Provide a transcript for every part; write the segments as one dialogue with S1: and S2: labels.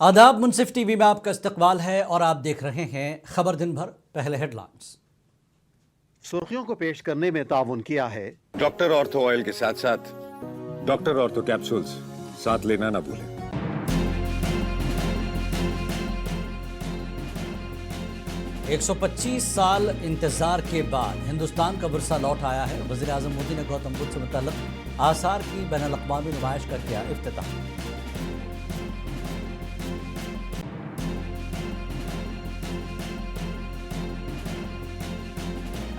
S1: आदाब, मुनसिफ टीवी में आपका इस्तकबाल है और आप देख रहे हैं खबर दिन भर। पहले हेडलाइंस।
S2: सुर्खियों को पेश करने में ताउन किया है
S3: डॉक्टर ऑर्थो ऑयल के साथ साथ
S4: डॉक्टर ऑर्थो कैप्सूल्स साथ लेना ना भूलें।
S1: एक 125 साल इंतजार के बाद हिंदुस्तान का विरसा लौट आया है। वज़ीर आज़म मोदी ने गौतम बुद्ध से मुतल्लिक़ आसार की बैनुल-अक़वामी नुमाइश का किया इफ्तिताह।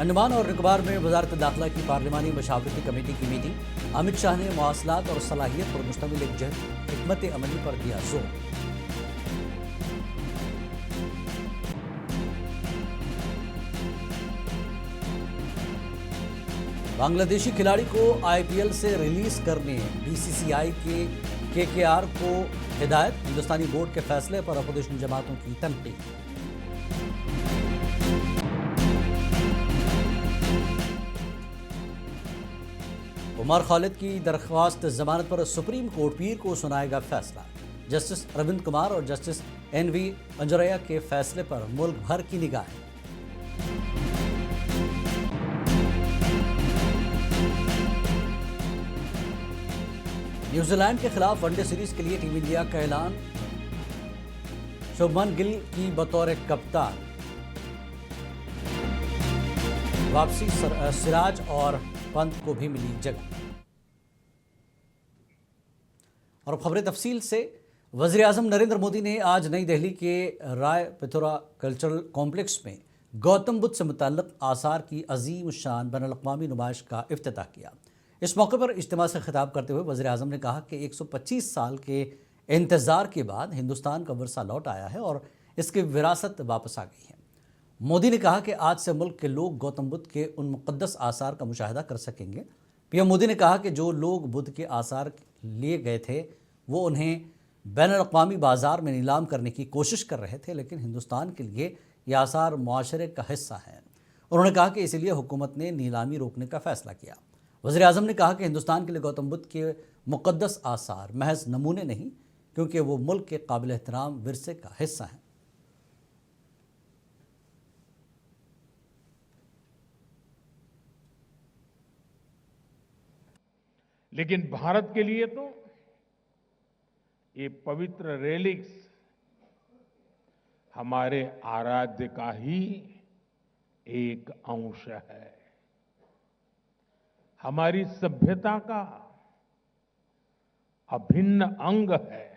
S1: अंडमान और निकोबार में वज़ारत दाखिला की पार्लिमानी मशावरती कमेटी की मीटिंग। अमित शाह ने मवासलात और सलाहियत पर मुश्तमिल एक हिकमत अमली पर दिया जोर। बांग्लादेशी खिलाड़ी को IPL से रिलीज करने BCCI के KKR को हिदायत। हिंदुस्तानी बोर्ड के फैसले पर अपोजिशन जमातों की तनकीद। उमर खालिद की दरख्वास्त जमानत पर सुप्रीम कोर्ट पीर को सुनाएगा फैसला। जस्टिस अरविंद कुमार और जस्टिस NV अंजरैया के फैसले पर मुल्क भर की निगाहें। न्यूजीलैंड के खिलाफ वनडे सीरीज के लिए टीम इंडिया का ऐलान। शुभमन गिल की बतौर कप्तान। वापसी सिराज और पंत को भी मिली जगह। और खबरें तफसील से। वज़ीर आज़म नरेंद्र मोदी ने आज नई दिल्ली के राय पिथौरा कल्चरल कॉम्प्लेक्स में गौतम बुद्ध से मुतल्लिक़ आसार की अजीम शान बैनुल-अक़वामी नुमाइश का इफ्तिताह किया। इस मौके पर इज्तिमा से खिताब करते हुए वज़ीर आज़म ने कहा कि 125 साल के इंतज़ार के बाद हिंदुस्तान का विरसा लौट आया है और इसकी विरासत वापस आ गई है। मोदी ने कहा कि आज से मुल्क के लोग गौतम बुद्ध के उन मुक़द्दस आसार का मुशाहिदा कर सकेंगे। PM मोदी ने कहा कि जो लोग बुद्ध के आसार लिए गए थे वो उन्हें बैनुल-अक़वामी बाज़ार में नीलाम करने की कोशिश कर रहे थे, लेकिन हिंदुस्तान के लिए ये आसार मुआशरे का हिस्सा हैं। उन्होंने कहा कि इसीलिए हुकूमत ने नीलामी रोकने का फ़ैसला किया। वज़ीर आज़म ने कहा कि हिंदुस्तान के लिए गौतम बुद्ध के मुक़द्दस आसार महज नमूने नहीं, क्योंकि वो मुल्क के काबिल एहतराम विरसे का हिस्सा हैं।
S5: लेकिन भारत के लिए तो ये पवित्र रेलिक्स हमारे आराध्य का ही एक अंश है, हमारी सभ्यता का अभिन्न अंग है।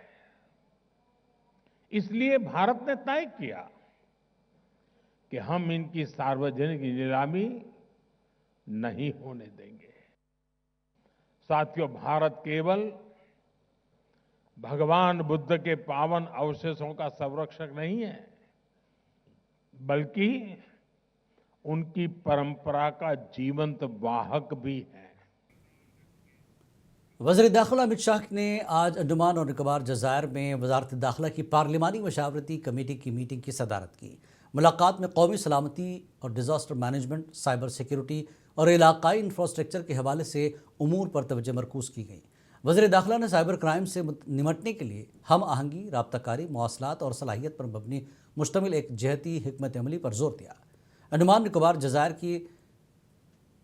S5: इसलिए भारत ने तय किया कि हम इनकी सार्वजनिक नीलामी नहीं होने देंगे। साथियों, भारत केवल भगवान बुद्ध के पावन अवशेषों का संरक्षक नहीं है, बल्कि उनकी परंपरा का जीवंत वाहक भी है।
S1: वज़ीर दाखिला अमित शाह ने आज अंडमान और निकोबार जज़ायर में वज़ारत दाखिला की पार्लिमानी मशावरती कमेटी की मीटिंग की सदारत की। मुलाकात में कौमी सलामती और डिज़ास्टर मैनेजमेंट, साइबर सिक्योरिटी और इलाकाई इंफ्रास्ट्रक्चर के हवाले से उमूर पर तवज्जो मरकूज़ की गई। वज़ीर दाखिला ने साइबर क्राइम से निमटने के लिए हम आहंगी, राब्ताकारी, मवासलात और सलाहियत पर मबनी मुश्तमिल एक जहती हिकमत अमली पर जोर दिया। अंडमान निकोबार जज़ायर की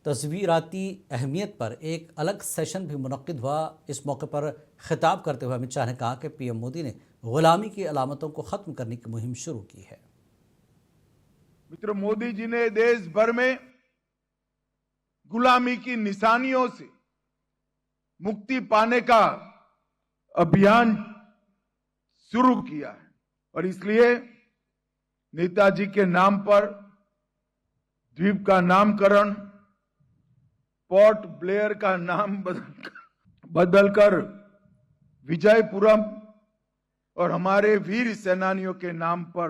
S1: तस्वीराती अहमियत पर एक अलग सेशन भी मुनक्किद हुआ। इस मौके पर खिताब करते हुए अमित शाह ने कहा कि PM मोदी ने गुलामी की अलामतों को ख़त्म करने की मुहिम शुरू की है।
S6: मित्र, मोदी जी ने देश भर में गुलामी की निशानियों से मुक्ति पाने का अभियान शुरू किया है और इसलिए नेताजी के नाम पर द्वीप का नामकरण, पोर्ट ब्लेयर का नाम बदलकर विजयपुरम और हमारे वीर सेनानियों के नाम पर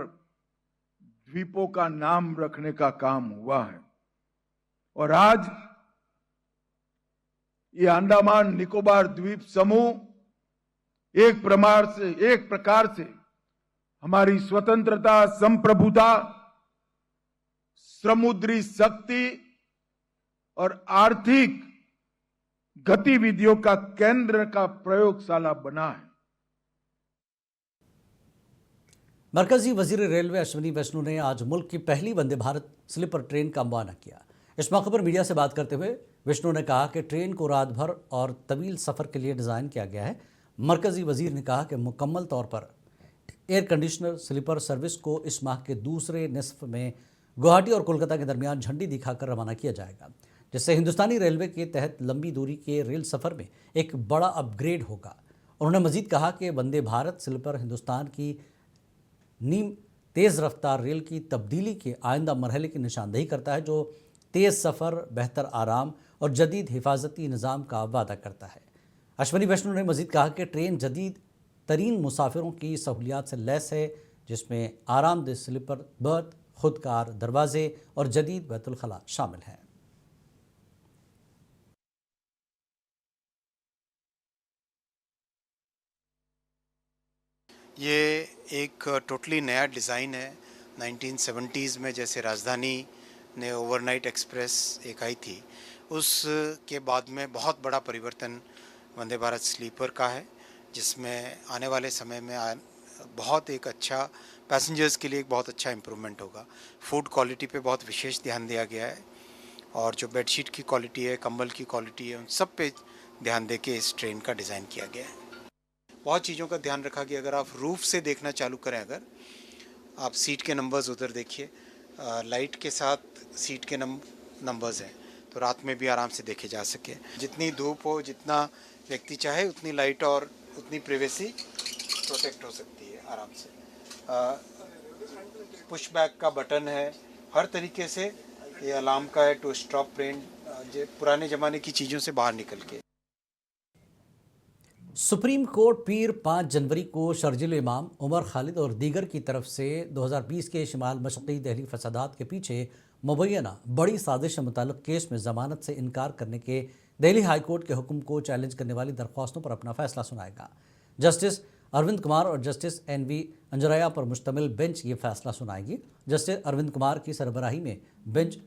S6: द्वीपों का नाम रखने का काम हुआ है। और आज ये अंडमान निकोबार द्वीप समूह एक प्रकार से हमारी स्वतंत्रता, संप्रभुता, समुद्री शक्ति और आर्थिक गतिविधियों का केंद्र का प्रयोगशाला बना है।
S1: मरकजी वजीर रेलवे अश्विनी वैष्णव ने आज मुल्क की पहली वंदे भारत स्लीपर ट्रेन का मुआयना किया। इस मौके पर मीडिया से बात करते हुए वैष्णव ने कहा कि ट्रेन को रात भर और तवील सफ़र के लिए डिज़ाइन किया गया है। मरकजी वजीर ने कहा कि मुकम्मल तौर पर एयर कंडीशनर स्लीपर सर्विस को इस माह के दूसरे निसफ में गुवाहाटी और कोलकाता के दरमियान झंडी दिखाकर रवाना किया जाएगा, जिससे हिंदुस्तानी रेलवे के तहत लंबी दूरी के रेल सफ़र में एक बड़ा अपग्रेड होगा। उन्होंने मजीद कहा कि वंदे भारत स्लीपर हिंदुस्तान की नीम तेज़ रफ्तार रेल की तब्दीली के आइंदा मरहले की निशानदेही करता है, जो तेज़ सफ़र, बेहतर आराम और जदीद हिफाजती निज़ाम का वादा करता है। अश्विनी वैष्णव ने मजीद कहा कि ट्रेन जदीद तरीन मुसाफिरों की सहूलियात से लैस है, जिसमें आरामदेह स्लीपर बर्थ, खुदकार दरवाजे और जदीद बैतुल खला शामिल हैं।
S7: ये एक टोटली नया डिज़ाइन है। 1970s में जैसे राजधानी ने ओवरनाइट एक्सप्रेस एक आई थी, उस के बाद में बहुत बड़ा परिवर्तन वंदे भारत स्लीपर का है, जिसमें आने वाले समय में बहुत एक अच्छा पैसेंजर्स के लिए एक बहुत अच्छा इम्प्रूवमेंट होगा। फूड क्वालिटी पे बहुत विशेष ध्यान दिया गया है और जो बेडशीट की क्वालिटी है, कंबल की क्वालिटी है, उन सब पे ध्यान दे के इस ट्रेन का डिज़ाइन किया गया है। बहुत चीज़ों का ध्यान रखा कि अगर आप रूफ़ से देखना चालू करें, अगर आप सीट के नंबर्स उधर देखिए, लाइट के साथ सीट के नंबर्स हैं, तो रात में भी आराम से देखे जा सके। जितनी धूप हो, जितना व्यक्ति चाहे, उतनी लाइट और उतनी प्राइवेसी प्रोटेक्ट हो सकती है आराम से। पुश बैक का बटन है, हर तरीके से ये अलार्म का है टू स्टॉप ट्रेन, पुराने ज़माने की चीज़ों से बाहर निकल के।
S1: सुप्रीम कोर्ट पीर 5 जनवरी को शर्जिल इमाम उमर खालिद और दीगर की तरफ से 2020 के शिमाल मशरक़ी दिल्ली फसादात के पीछे मुबैना बड़ी साजिश से मुताल्लिक़ केस में ज़मानत से इनकार करने के दिल्ली हाई कोर्ट के हुक्म को चैलेंज करने वाली दरख्वास्तों पर अपना फैसला सुनाएगा। जस्टिस अरविंद कुमार और जस्टिस NV अंजरया पर मुश्तमिल बेंच ये फैसला सुनाएगी। जस्टिस अरविंद कुमार की सरबराही में बेंच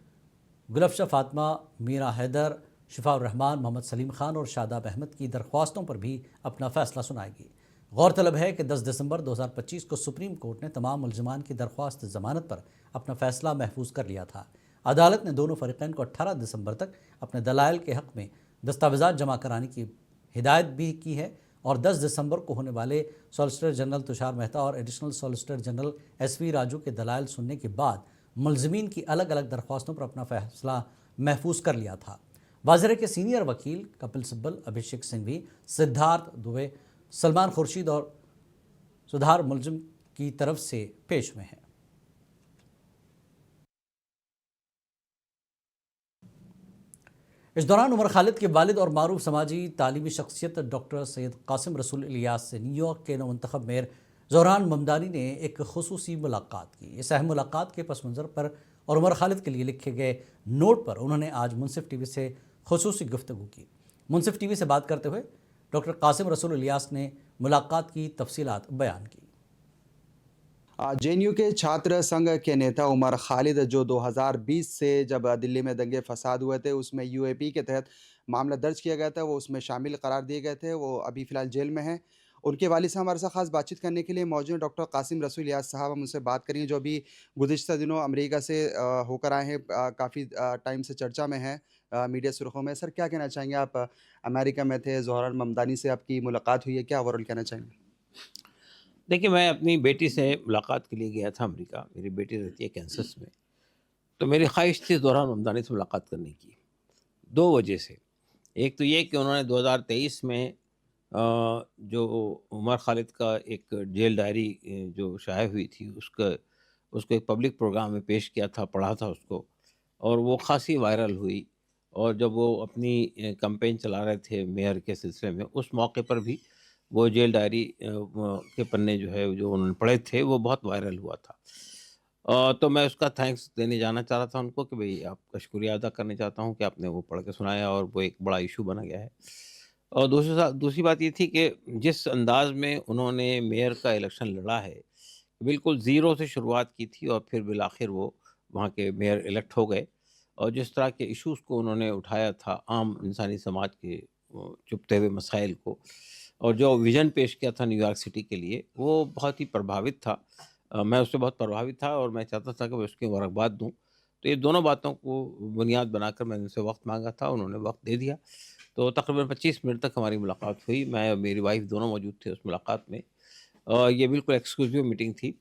S1: गुलफशा फातिमा, मीरा हैदर, शिफाउर रहमान, मोहम्मद सलीम खान और शादाब अहमद की दरख्वास्तों पर भी अपना फैसला सुनाएगी। गौरतलब है कि 10 दिसंबर 2025 को सुप्रीम कोर्ट ने तमाम मुल्ज़िमान की दरख्वास्त ज़मानत पर अपना फैसला महफूज कर लिया था। अदालत ने दोनों फ़रीक़ैन को 18 दिसंबर तक अपने दलाइल के हक़ में दस्तावेज़ात जमा कराने की हिदायत भी की है और 10 दिसंबर को होने वाले सॉलिसिटर जनरल तुषार मेहता और additional solicitor general SV Raju के दलाइल सुनने के बाद मुल्ज़िमीन की अलग अलग दरख्वास्तों पर अपना फैसला महफूज कर लिया था। वाज़ेर के सीनियर वकील कपिल सिब्बल, अभिषेक सिंघवी, सिद्धार्थ दुबे, सलमान खुर्शीद और सुधार मुलजिम की तरफ से पेश में हैं। इस दौरान उमर खालिद के वालिद और मारूफ समाजी तालीमी शख्सियत डॉक्टर सैयद कासिम रसूल इलियास से न्यूयॉर्क के नवंतखब मेयर ज़ोहरान ममदानी ने एक खुसूसी मुलाकात की। इस अहम मुलाकात के पस मंज़र पर और उमर खालिद के लिए लिखे गए नोट पर उन्होंने आज मुंसिफ टीवी से खुसूसी गुफ्तगू की। मुंसिफ टीवी से बात करते हुए डॉक्टर कासिम रसूल इलियास ने मुलाकात की तफसीलात बयान की।
S8: JNU के छात्र संघ के नेता उमर खालिद, जो 2020 से जब दिल्ली में दंगे फसाद हुए थे, उसमें UAP के तहत मामला दर्ज किया गया था, वो उसमें शामिल करार दिए गए थे। वो अभी फ़िलहाल जेल में हैं। उनके वालिद से हमारे साथ ख़ास बातचीत करने के लिए मौजूद डॉक्टर कासिम रसूल इलियास साहब। हम उनसे बात करेंगे, जो अभी गुज़िश्ता दिनों अमेरिका से होकर आए हैं, काफ़ी टाइम से चर्चा में हैं मीडिया सुर्खों में। सर, क्या कहना चाहेंगे? आप अमेरिका में थे, ज़ोहरान ममदानी से आपकी मुलाकात हुई है, क्या ओवरऑल कहना चाहेंगे?
S9: देखिए, मैं अपनी बेटी से मुलाकात के लिए गया था अमेरिका। मेरी बेटी रहती है कैंसस में, तो मेरी ख्वाहिश थी ज़ोहरान ममदानी से मुलाकात करने की, 2 वजह से। एक तो ये कि उन्होंने 2023 में जो उमर खालिद का एक जेल डायरी जो शाये हुई थी, उसको एक पब्लिक प्रोग्राम में पेश किया था, पढ़ा था उसको, और वो खासी वायरल हुई। और जब वो अपनी कैंपेन चला रहे थे मेयर के सिलसिले में, उस मौके पर भी वो जेल डायरी के पन्ने जो है, जो उन्होंने पढ़े थे, वो बहुत वायरल हुआ था। तो मैं उसका थैंक्स देने जाना चाह रहा था उनको कि भाई आपका शुक्रिया अदा करने चाहता हूँ कि आपने वो पढ़ के सुनाया और वो एक बड़ा इशू बना गया है। और दूसरी बात ये थी कि जिस अंदाज में उन्होंने मेयर का इलेक्शन लड़ा है, बिल्कुल ज़ीरो से शुरुआत की थी और फिर बिलाखिर वो वहाँ के मेयर इलेक्ट हो गए। और जिस तरह के इश्यूज़ को उन्होंने उठाया था, आम इंसानी समाज के चुभते हुए मसाइल को, और जो विज़न पेश किया था न्यूयॉर्क सिटी के लिए, वो बहुत ही प्रभावित था। मैं उससे बहुत प्रभावित था और मैं चाहता था कि मैं उसकी मुबारकबाद दूँ। तो ये दोनों बातों को बुनियाद बनाकर मैंने उनसे वक़्त माँगा था, उन्होंने वक़्त दे दिया। तो तकरीबन 25 मिनट तक हमारी मुलाकात हुई। मैं और मेरी वाइफ़ दोनों मौजूद थे उस मुलाकात में। ये बिल्कुल एक्सक्लूसिव मीटिंग थी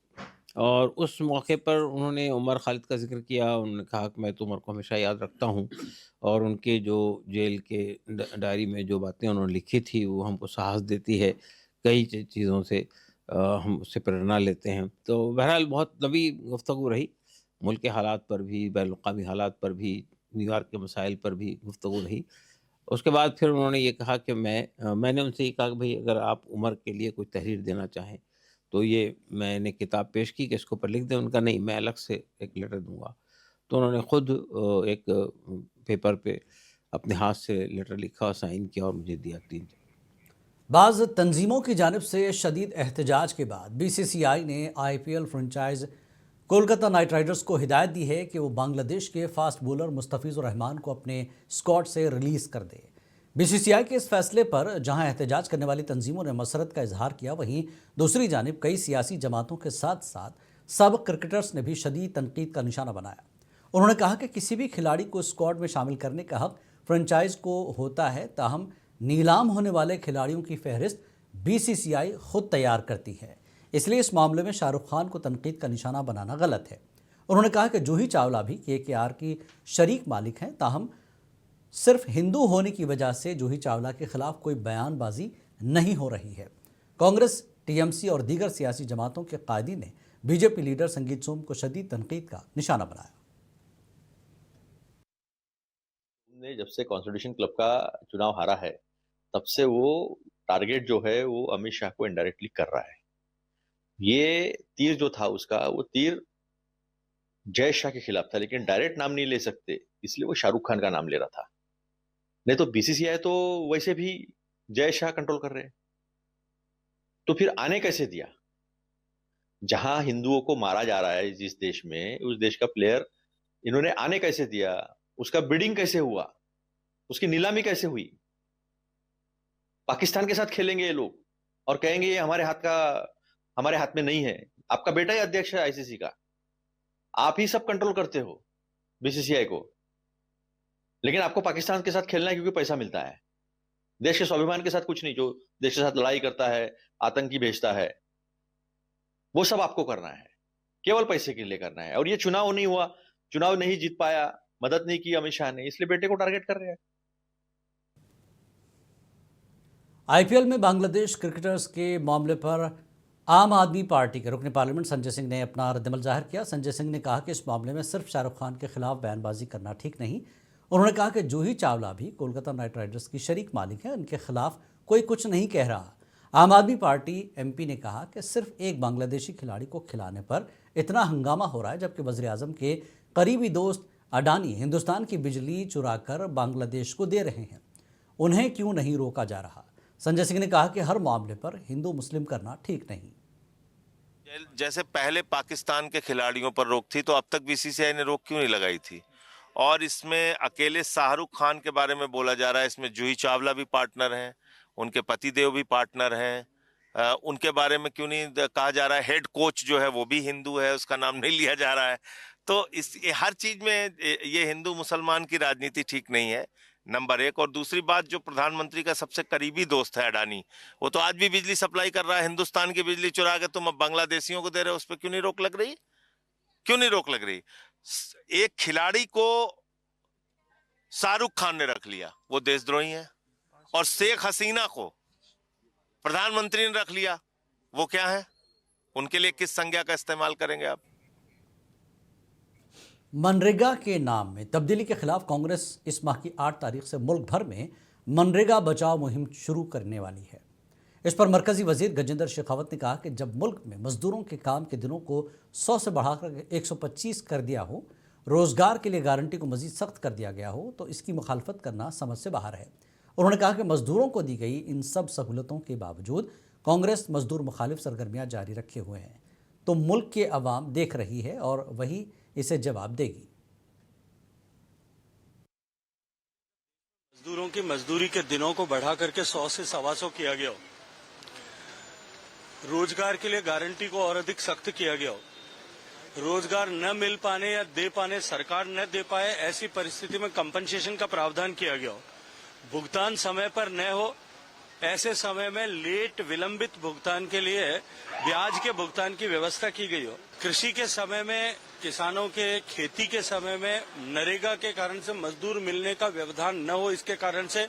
S9: और उस मौके पर उन्होंने उमर खालिद का ज़िक्र किया। उन्होंने कहा कि मैं तो उमर को हमेशा याद रखता हूँ और उनके जो जेल के डायरी में जो बातें उन्होंने लिखी थी वो हमको साहस देती है। कई चीज़ों से हम उससे प्रेरणा लेते हैं। तो बहरहाल बहुत लंबी गुफ्तगू रही। मुल्क के हालात पर भी, बैनुल-अक़वामी हालात पर भी, न्यूयॉर्क के मसाइल पर भी गुफ्तगू रही। उसके बाद फिर उन्होंने ये कहा कि मैंने उनसे ये कहा कि भई अगर आप उमर के लिए कोई तहरीर देना चाहें, तो ये मैंने किताब पेश की कि इसके ऊपर लिख दें। उनका नहीं, मैं अलग से एक लेटर दूँगा। तो उन्होंने खुद एक पेपर पे अपने हाथ से लेटर लिखा और साइन किया और मुझे दिया 3।
S1: बाज़ तंजीमों की जानिब से शदीद एहतजाज के बाद BCCI ने IPL franchise Kolkata night Riders को हिदायत दी है कि वो बांग्लादेश के फास्ट बॉलर मुस्तफ़िज़ुर रहमान को अपने स्क्वाड से रिलीज़ कर दे। BCCI के इस फैसले पर जहां एहतजाज करने वाली तंजीमों ने मसरत का इजहार किया, वहीं दूसरी जानिब कई सियासी जमातों के साथ साथ साबिक़ क्रिकेटर्स ने भी शदीद तनकीद का निशाना बनाया। उन्होंने कहा कि किसी भी खिलाड़ी को स्क्वाड में शामिल करने का हक फ्रेंचाइज को होता है, ताहम नीलाम होने वाले खिलाड़ियों की फहरिस्त BCCI खुद तैयार करती है, इसलिए इस मामले में शाहरुख खान को तनकीद का निशाना बनाना गलत है। उन्होंने कहा कि जूही चावला भी KKR की शरीक मालिक हैं, ताहम सिर्फ हिंदू होने की वजह से जूही चावला के खिलाफ कोई बयानबाजी नहीं हो रही है। कांग्रेस, TMC और दीगर सियासी जमातों के कायदीन ने BJP लीडर संगीत सोम को शदीद तनकीद का निशाना बनाया।
S10: ने जब से कॉन्स्टिट्यूशन क्लब का चुनाव हारा है, तब से वो टारगेट जो है वो अमित शाह को इनडायरेक्टली कर रहा है। ये तीर जो था उसका, वो तीर जय शाह के खिलाफ था, लेकिन डायरेक्ट नाम नहीं ले सकते, इसलिए वो शाहरुख खान का नाम ले रहा था। नहीं तो BCCI तो वैसे भी जय शाह कंट्रोल कर रहे हैं, तो फिर आने कैसे दिया? जहां हिंदुओं को मारा जा रहा है जिस देश में, उस देश का प्लेयर इन्होंने आने कैसे दिया? उसका बिडिंग कैसे हुआ? उसकी नीलामी कैसे हुई? पाकिस्तान के साथ खेलेंगे ये लोग और कहेंगे ये हमारे हाथ में नहीं है। आपका बेटा ही अध्यक्ष है ICC का, आप ही सब कंट्रोल करते हो BCCI को, लेकिन आपको पाकिस्तान के साथ खेलना है क्योंकि पैसा मिलता है। देश के स्वाभिमान के साथ कुछ नहीं। जो देश के साथ लड़ाई करता है, आतंकी भेजता है, वो सब आपको करना है, केवल पैसे के लिए करना है। और ये चुनाव नहीं हुआ, चुनाव नहीं जीत पाया, मदद नहीं की अमित शाह ने, इसलिए बेटे को टारगेट कर रहे हैं।
S1: IPL में बांग्लादेश क्रिकेटर्स के मामले पर आम आदमी पार्टी के रुकन पार्लियामेंट संजय सिंह ने अपना रद्दमल जाहिर किया। संजय सिंह ने कहा कि इस मामले में सिर्फ शाहरुख खान के खिलाफ बयानबाजी करना ठीक नहीं। उन्होंने कहा कि जूही चावला भी कोलकाता नाइट राइडर्स की शरीक मालिक है, उनके खिलाफ कोई कुछ नहीं कह रहा। आम आदमी पार्टी MP ने कहा कि सिर्फ एक बांग्लादेशी खिलाड़ी को खिलाने पर इतना हंगामा हो रहा है, जबकि वज़ीर आज़म के करीबी दोस्त अडानी हिंदुस्तान की बिजली चुराकर बांग्लादेश को दे रहे हैं, उन्हें क्यों नहीं रोका जा रहा। संजय सिंह ने कहा कि हर मामले पर हिंदू मुस्लिम करना ठीक नहीं।
S11: जैसे पहले पाकिस्तान के खिलाड़ियों पर रोक थी, तो अब तक BCCI ने रोक क्यों नहीं लगाई थी? और इसमें अकेले शाहरुख खान के बारे में बोला जा रहा है, इसमें जूही चावला भी पार्टनर हैं, उनके पति देव भी पार्टनर हैं। उनके बारे में क्यों नहीं कहा जा रहा है? हेड कोच जो है वो भी हिंदू है, उसका नाम नहीं लिया जा रहा है। तो हर चीज में ये हिंदू मुसलमान की राजनीति ठीक नहीं है, नंबर एक। और दूसरी बात, जो प्रधानमंत्री का सबसे करीबी दोस्त है अडानी, वो तो आज भी बिजली सप्लाई कर रहा है। हिंदुस्तान की बिजली चुरा के तुम अब बांग्लादेशियों को दे रहे हो, उस पर क्यों नहीं रोक लग रही? क्यों नहीं रोक लग रही? एक खिलाड़ी को शाहरुख खान ने रख लिया, वो देशद्रोही है, और शेख हसीना को प्रधानमंत्री ने रख लिया, वो क्या है? उनके लिए किस संज्ञा का इस्तेमाल करेंगे आप?
S1: मनरेगा के नाम में तब्दीली के खिलाफ कांग्रेस इस माह की 8 तारीख से मुल्क भर में मनरेगा बचाओ मुहिम शुरू करने वाली है। इस पर मरकजी वजीर गजेंद्र शेखावत ने कहा कि जब मुल्क में मजदूरों के काम के दिनों को 100 से बढ़ाकर 125 कर दिया हो, रोजगार के लिए गारंटी को मजीद सख्त कर दिया गया हो, तो इसकी मुखालफत करना समझ से बाहर है। उन्होंने कहा कि मजदूरों को दी गई इन सब सहूलतों के बावजूद कांग्रेस मजदूर मुखालिफ सरगर्मियां जारी रखे हुए हैं, तो मुल्क के अवाम देख रही है और वही इसे जवाब देगी।
S12: मजदूरों की मजदूरी के दिनों को बढ़ा करके 100 से 125 किया गया, रोजगार के लिए गारंटी को और अधिक सख्त किया गया हो, रोजगार न मिल पाने या दे पाने, सरकार न दे पाए, ऐसी परिस्थिति में कंपनसेशन का प्रावधान किया गया हो, भुगतान समय पर न हो, ऐसे समय में लेट विलंबित भुगतान के लिए ब्याज के भुगतान की व्यवस्था की गई हो, कृषि के समय में किसानों के खेती के समय में नरेगा के कारण से मजदूर मिलने का व्यवधान न हो, इसके कारण से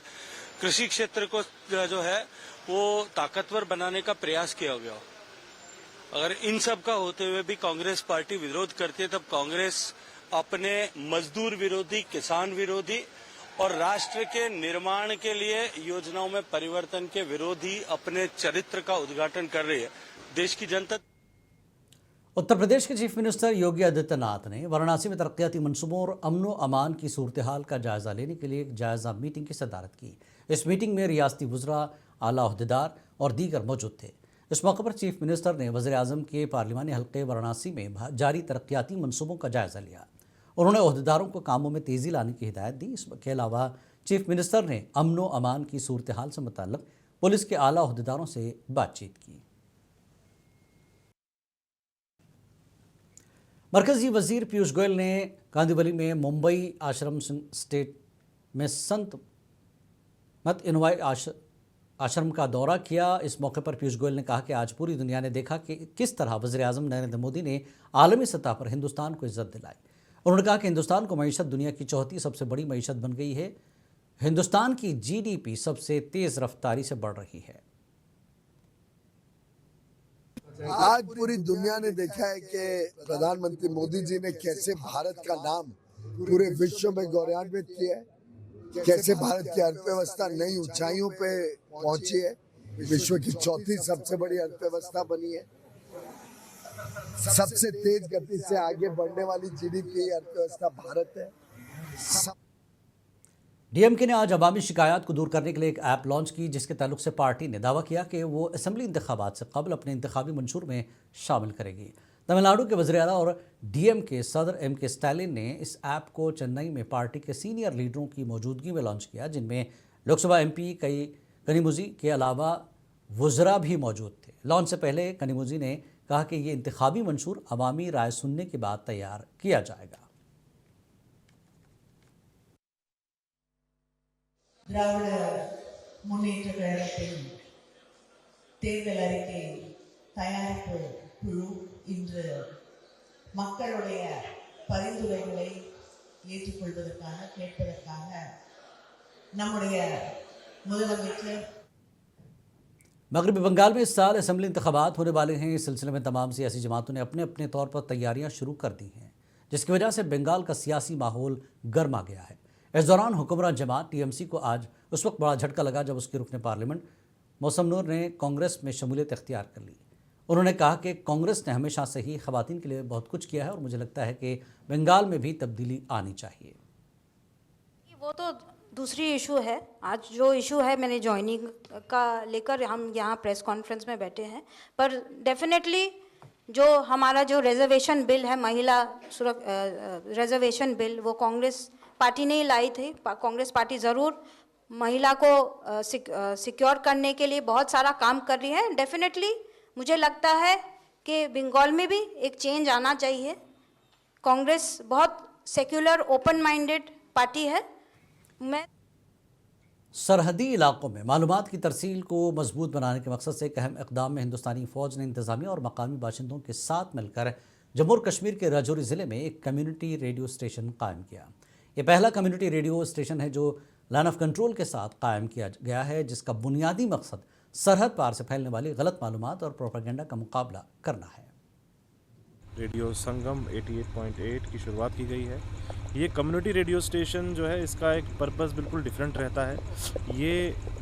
S12: कृषि क्षेत्र को जो है वो ताकतवर बनाने का प्रयास किया गया हो। अगर इन सब का होते हुए भी कांग्रेस पार्टी विरोध करती है, तब कांग्रेस अपने मजदूर विरोधी, किसान विरोधी और राष्ट्र के निर्माण के लिए योजनाओं में परिवर्तन के विरोधी अपने चरित्र का उद्घाटन कर रही है। देश की जनता।
S1: उत्तर प्रदेश के चीफ मिनिस्टर योगी आदित्यनाथ ने वाराणसी में तरक्याती मंसूबों और अमनो अमान की सूरत हाल का जायजा लेने के लिए एक जायजा मीटिंग की सदारत की। इस मीटिंग में रियासती वज़रा, आला ओहदेदार और दीगर मौजूद थे। इस मौके पर चीफ मिनिस्टर ने वज़ीर आज़म के पार्लिमानी हल्के वाराणसी में जारी तरक्याती मंसूबों का जायजा लिया। उन्होंने ओहदेदारों को कामों में तेज़ी लाने की हिदायत दी। इसके अलावा चीफ मिनिस्टर ने अमनो अमान की सूरत हाल से मुताल्लिक़ पुलिस के आला ओहदेदारों से बातचीत की। मरकज़ी वज़ीर पीयूष गोयल ने कांदिवली में मुंबई आश्रम स्टेट में संत मत इनवाई आश्रम का दौरा किया। इस मौके पर पीयूष गोयल ने कहा कि आज पूरी दुनिया ने देखा कि किस तरह वज़ीर आज़म नरेंद्र मोदी ने आलमी सतह पर हिंदुस्तान को इज़्ज़त दिलाई। उन्होंने कहा कि हिंदुस्तान को मईशत दुनिया की चौथी सबसे बड़ी मईशत बन गई है। हिंदुस्तान की GDP सबसे तेज़ रफ्तारी से बढ़ रही है।
S13: आज पूरी दुनिया ने देखा है कि प्रधानमंत्री मोदी जी ने कैसे भारत का नाम पूरे विश्व में गौरवान्वित किया है, कैसे भारत की अर्थव्यवस्था नई ऊंचाइयों पे पहुंची है, विश्व की चौथी सबसे बड़ी अर्थव्यवस्था बनी है, सबसे तेज गति से आगे बढ़ने वाली GDP अर्थव्यवस्था भारत है।
S1: DMK ने आज अवामी शिकायत को दूर करने के लिए एक ऐप लॉन्च की, जिसके ताल्लुक से पार्टी ने दावा किया कि वो असम्बली इंतखाबात से कबल अपने इंतखाबी मंशूर में शामिल करेगी। तमिलनाडु के वज़ीर आला और DMK सदर M.K. स्टालिन ने इस ऐप को चेन्नई में पार्टी के सीनियर लीडरों की मौजूदगी में लॉन्च किया, जिनमें लोकसभा MP कनिमोझी के अलावा वज़रा भी मौजूद थे। लॉन्च से पहले कनिमोझी ने कहा कि ये इंतखाबी मंशूर अवामी राय सुनने के बाद तैयार किया जाएगा।
S14: திராவிட முன்னேற்ற கழகத்தின் தேர்தல் அறிக்கை தயாரிப்பு குழு இன்று மக்களுடைய பரிந்துரைகளை ஏற்றுக்கொள்வதற்காக கேட்பதற்காக நம்முடைய முதலமைச்சர்
S1: मगरबी बंगाल में इस साल असम्बली इंतखाबात होने वाले हैं। इस सिलसिले में तमाम सियासी जमातों ने अपने अपने तौर पर तैयारियां शुरू कर दी हैं, जिसकी वजह से बंगाल का सियासी माहौल गर्मा गया है। इस दौरान हुक्मरान जमात TMC को आज उस वक्त बड़ा झटका लगा जब उसके रुकने पार्लियामेंट मौसम नूर ने कांग्रेस में शमूलियत इख्तियार कर ली। उन्होंने कहा कि कांग्रेस ने हमेशा से ही ख़वातीन के लिए बहुत कुछ किया है और मुझे लगता है कि बंगाल में भी तब्दीली आनी चाहिए।
S15: वो तो दूसरी इशू है। आज जो इशू है, मैंने ज्वाइनिंग का लेकर हम यहाँ प्रेस कॉन्फ्रेंस में बैठे हैं, पर डेफिनेटली जो हमारा जो रिजर्वेशन बिल है, महिला रिजर्वेशन बिल, वो कांग्रेस पार्टी ने ही लाई थी। कांग्रेस पार्टी ज़रूर महिला को सिक्योर करने के लिए बहुत सारा काम कर रही है। डेफिनेटली मुझे लगता है कि बंगाल में भी एक चेंज आना चाहिए। कांग्रेस बहुत सेक्युलर, ओपन माइंडेड पार्टी है। मैं
S1: सरहदी इलाकों में मालूमात की तरसील को मजबूत बनाने के मकसद से एक अहम इक़दाम में हिंदुस्तानी फ़ौज ने इंतज़ामिया और मकामी बाशिंदों के साथ मिलकर जम्मू और कश्मीर के राजौरी ज़िले में एक कम्युनिटी रेडियो स्टेशन कायम किया। ये पहला कम्युनिटी रेडियो स्टेशन है जो लाइन ऑफ कंट्रोल के साथ कायम किया गया है, जिसका बुनियादी मकसद सरहद पार से फैलने वाली गलत मालूमात और प्रोपेगेंडा का मुकाबला करना है।
S16: रेडियो संगम 88.8 की शुरुआत की गई है। ये कम्युनिटी रेडियो स्टेशन जो है, इसका एक पर्पस बिल्कुल डिफरेंट रहता है। ये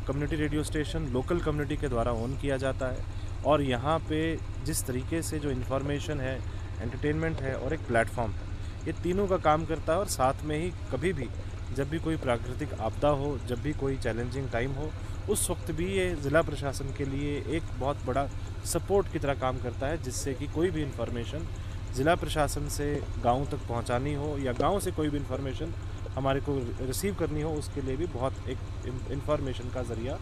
S16: community radio station local community के द्वारा ऑन किया जाता है और यहाँ पे जिस तरीके से जो इन्फॉर्मेशन है, एंटरटेनमेंट है और एक प्लेटफॉर्म है, ये तीनों का काम करता है। और साथ में ही कभी भी जब भी कोई प्राकृतिक आपदा हो, जब भी कोई चैलेंजिंग टाइम हो, उस वक्त भी ये ज़िला प्रशासन के लिए एक बहुत बड़ा सपोर्ट की तरह काम करता है, जिससे कि कोई भी इन्फॉर्मेशन ज़िला प्रशासन से गाँव तक पहुँचानी हो या गाँव से कोई भी इन्फॉर्मेशन हमारे को रिसीव करनी हो, उसके लिए भी बहुत एक इन्फॉर्मेशन का ज़रिया।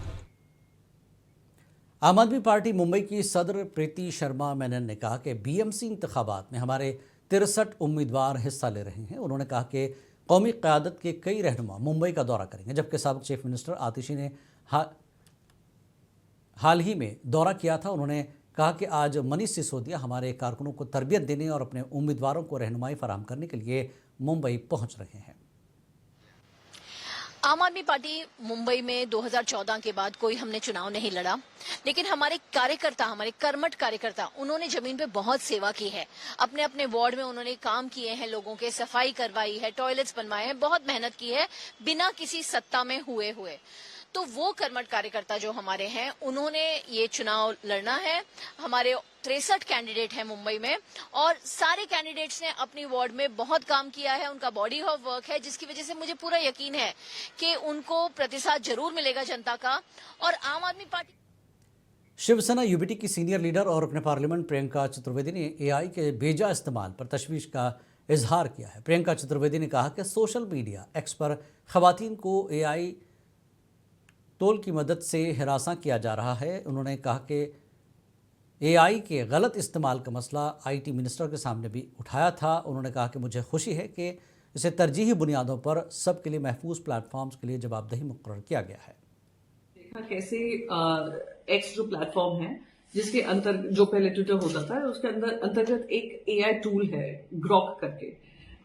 S1: आम आदमी पार्टी मुंबई की सदर प्रीति शर्मा मेनन ने कहा कि बीएमसी इंतखाबात में हमारे 63 उम्मीदवार हिस्सा ले रहे हैं। उन्होंने कहा कि कौमी क़यादत के कई रहनुमा मुंबई का दौरा करेंगे, जबकि साबिक़ चीफ मिनिस्टर आतिशी ने हाल ही में दौरा किया था। उन्होंने कहा कि आज मनीष सिसोदिया हमारे कारकुनों को तरबियत देने और अपने उम्मीदवारों को रहनुमाई फराहम करने के लिए मुंबई पहुंच रहे हैं।
S17: आम आदमी पार्टी मुंबई में 2014 के बाद कोई हमने चुनाव नहीं लड़ा, लेकिन हमारे कार्यकर्ता, हमारे कर्मठ कार्यकर्ता, उन्होंने जमीन पे बहुत सेवा की है। अपने अपने वार्ड में उन्होंने काम किए हैं, लोगों के सफाई करवाई है, टॉयलेट्स बनवाए हैं, बहुत मेहनत की है बिना किसी सत्ता में हुए। तो वो कर्मठ कार्यकर्ता जो हमारे हैं, उन्होंने ये चुनाव लड़ना है। हमारे 63 कैंडिडेट हैं मुंबई में और सारे कैंडिडेट्स ने अपनी वार्ड में बहुत काम किया है। उनका बॉडी ऑफ वर्क है, जिसकी वजह से मुझे पूरा यकीन है कि उनको प्रतिसाद जरूर मिलेगा जनता का। और आम आदमी पार्टी
S1: शिवसेना यूबीटी की सीनियर लीडर और अपने पार्लियामेंट प्रियंका चतुर्वेदी ने एआई के बेजा इस्तेमाल पर तशवीश का इजहार किया है। प्रियंका चतुर्वेदी ने कहा कि सोशल मीडिया एक्स पर खवातीन को एआई टूल की मदद से हिरासा किया जा रहा है। उन्होंने कहा कि एआई के गलत इस्तेमाल का मसला आईटी मिनिस्टर के सामने भी उठाया था। उन्होंने कहा कि मुझे खुशी है कि इसे तरजीही बुनियादों पर सबके लिए महफूज प्लेटफॉर्म्स के लिए जवाबदेही मुकर्रर किया गया है।
S18: देखा कैसे एक्स जो प्लेटफॉर्म है, जिसके अंतर जो पहले ट्विटर होता था, उसके अंतर्गत एक एआई टूल है ग्रॉक करके।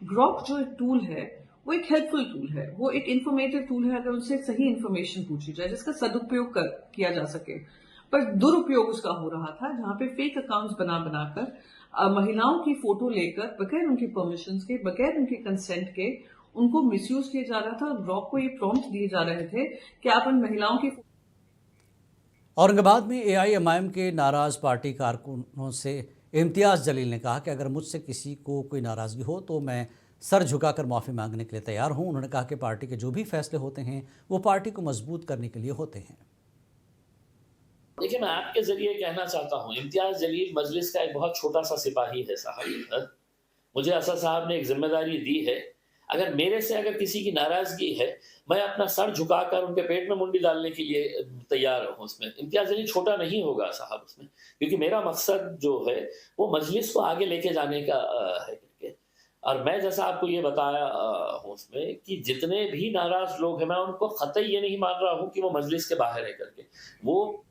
S18: ग्रॉक जो टूल है वो एक हेल्पफुल टूल है, वो एक इन्फॉर्मेटिव टूल है अगर उनसे सही इन्फॉर्मेशन पूछी जाए, जिसका सदुपयोग किया जा सके। पर दुरुपयोग उसका हो रहा था, जहां पे फेक अकाउंट्स बनाकर महिलाओं की फोटो लेकर बगैर उनकी परमिशन के, बगैर उनके कंसेंट के उनको मिसयूज किया जा रहा था। और ग्रॉक को ये प्रॉम्प्ट दिए जा रहे थे कि आप उन महिलाओं की।
S1: औरंगाबाद में एआईएमआईएम के नाराज पार्टी कारकुनों से इम्तियाज जलील ने कहा कि अगर मुझसे किसी को कोई नाराजगी हो तो मैं सर झुकाकर माफ़ी मांगने के लिए तैयार हूं। उन्होंने कहा कि पार्टी के जो भी फैसले होते हैं वो पार्टी को मजबूत करने के लिए होते हैं।
S19: देखिए, मैं आपके जरिए कहना चाहता हूं, इम्तियाज जलील मजलिस का एक बहुत छोटा सा सिपाही है साहब। मुझे असद साहब ने एक जिम्मेदारी दी है। अगर मेरे से अगर किसी की नाराजगी है, मैं अपना सर झुकाकर उनके पेट में मुंडी डालने के लिए तैयार हूँ। उसमें इम्तियाज जलील छोटा नहीं होगा साहब उसमें, क्योंकि मेरा मकसद जो है वो मजलिस को आगे लेके जाने का है। और मैं जैसा आपको ये बताया हूँ उसमें कि जितने भी नाराज लोग हैं, मैं उनको कतई ये नहीं मान रहा हूँ कि वो मजलिस के बाहर है करके। वो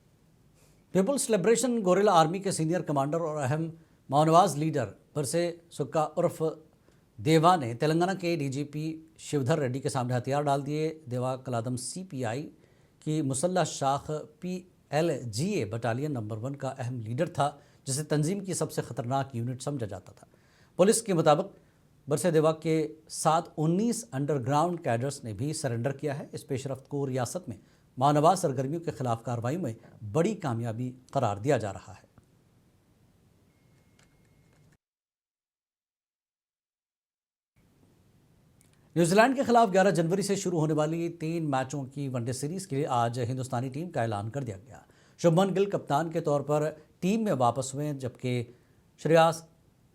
S1: पीपुल्स लिबरेशन गोरिल्ला आर्मी के सीनियर कमांडर और अहम माओनवाज लीडर बरसे सुक्का उर्फ देवा ने तेलंगाना के डीजीपी शिवधर रेड्डी के सामने हथियार डाल दिए। देवा कलादम सीपीआई की मुसल्लह शाख PLGA बटालियन नंबर 1 का अहम लीडर था, जिसे तंजीम की सबसे खतरनाक यूनिट समझा जाता था। पुलिस के मुताबिक बरसे देवा के साथ 19 अंडरग्राउंड कैडर्स ने भी सरेंडर किया है। इस पेशरफ्त को रियासत में मानवाज सरगर्मियों के खिलाफ कार्रवाई में बड़ी कामयाबी करार दिया जा रहा है। न्यूजीलैंड के खिलाफ 11 जनवरी से शुरू होने वाली 3 मैचों की वनडे सीरीज के लिए आज हिंदुस्तानी टीम का ऐलान कर दिया गया। शुभमन गिल कप्तान के तौर पर टीम में वापस हुए, जबकि श्रेयस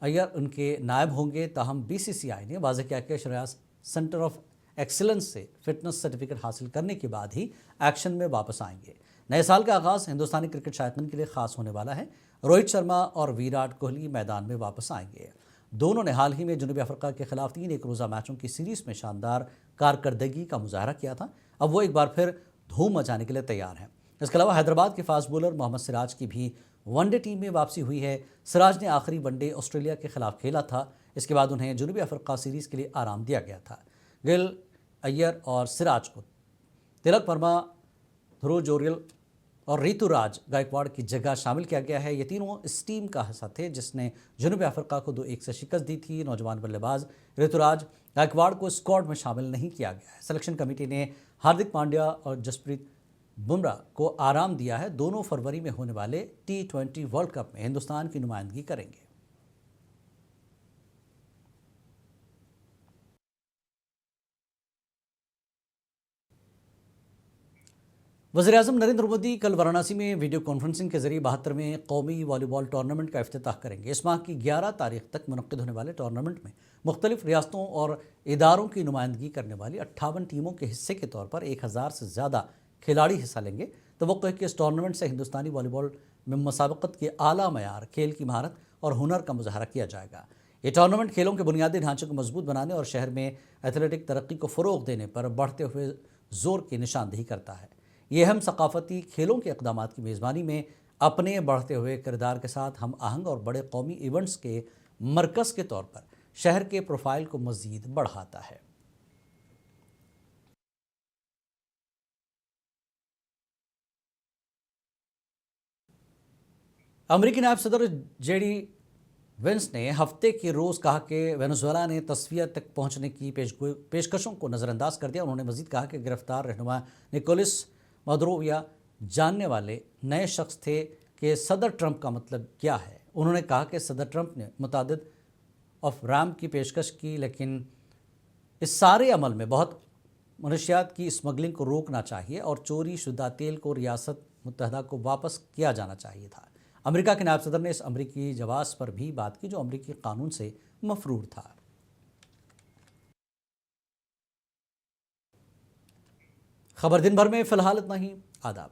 S1: अय्यर उनके नायब होंगे। ताहम बीसीसीआई ने वाज़ेह किया कि श्रेयस सेंटर ऑफ एक्सीलेंस से फिटनेस सर्टिफिकेट हासिल करने के बाद ही एक्शन में वापस आएंगे। नए साल का आगाज़ हिंदुस्तानी क्रिकेट शायकीन के लिए खास होने वाला है। रोहित शर्मा और विराट कोहली मैदान में वापस आएंगे। दोनों ने हाल ही में जनूबी अफ्रीका के खिलाफ 3 एक रोज़ा मैचों की सीरीज़ में शानदार कारकर्दगी का मुजाहरा किया था। अब वो एक बार फिर धूम मचाने के लिए तैयार हैं। इसके अलावा हैदराबाद के फास्ट बॉलर मोहम्मद सिराज की भी वनडे टीम में वापसी हुई है। सिराज ने आखिरी वनडे ऑस्ट्रेलिया के खिलाफ खेला था। इसके बाद उन्हें जनूबी अफ्रीका सीरीज़ के लिए आराम दिया गया था। गिल, अय्यर और सिराज को तिलक वर्मा, ध्रुव जोरियल और ऋतुराज गायकवाड़ की जगह शामिल किया गया है। ये तीनों इस टीम का हिस्सा थे जिसने जनूबी अफ्रीका को 2-1 से शिकस्त दी थी। नौजवान बल्लेबाज ऋतुराज गायकवाड़ को स्क्वाड में शामिल नहीं किया गया है। सिलेक्शन कमेटी ने हार्दिक पांड्या और जसप्रीत बुमराह को आराम दिया है। दोनों फरवरी में होने वाले T20 वर्ल्ड कप में हिंदुस्तान की नुमाइंदगी करेंगे। वज़ीर-ए-आज़म नरेंद्र मोदी कल वाराणसी में वीडियो कॉन्फ्रेंसिंग के जरिए 72वें कौमी वॉलीबॉल टूर्नामेंट का इफ्तिताह करेंगे। इस माह की 11 तारीख तक मुनक्किद होने वाले टूर्नामेंट में मुख्तलिफ रियासतों और इदारों की नुमाइंदगी करने वाली 58 टीमों के हिस्से के तौर पर 1000 से ज़्यादा खिलाड़ी हिस्सा लेंगे। तवक्को है कि इस टूर्नामेंट से हिंदुस्तानी वॉलीबॉल में मुसाबकत के आला मयार, खेल की महारत और हुनर का मुजाहरा किया जाएगा। ये टूर्नामेंट खेलों के बुनियादी ढांचे को मजबूत बनाने और शहर में एथलेटिक तरक्की को फ़रोग देने पर बढ़ते हुए जोर की निशानदेही करता है। ये अहम सकाफती खेलों के इक़दाम की मेज़बानी में अपने बढ़ते हुए किरदार के साथ हम आहंग और बड़े कौमी इवेंट्स के मरकज़ के तौर पर शहर के प्रोफाइल को मज़ीद बढ़ाता है। अमेरिकी नायब सदर जेडी वेंस ने हफ्ते के रोज़ कहा कि वेनेजुएला ने तस्वीर तक पहुंचने की पेशकशों को नज़रअंदाज कर दिया। उन्होंने मज़ीद कहा कि गिरफ्तार रहनुमा निकोलस मदुरो या जानने वाले नए शख्स थे कि सदर ट्रंप का मतलब क्या है। उन्होंने कहा कि सदर ट्रंप ने मुतादिद ऑफ रैम की पेशकश की, लेकिन इस सारे अमल में बहुत मनशियात की स्मगलिंग को रोकना चाहिए और चोरी शुदा तेल को रियासत मुत्तहदा को वापस किया जाना चाहिए था। अमेरिका के नायब सदर ने इस अमेरिकी जवाब पर भी बात की जो अमेरिकी कानून से मफरूर था। खबर दिन भर में फ़िलहाल इतना ही। आदाब।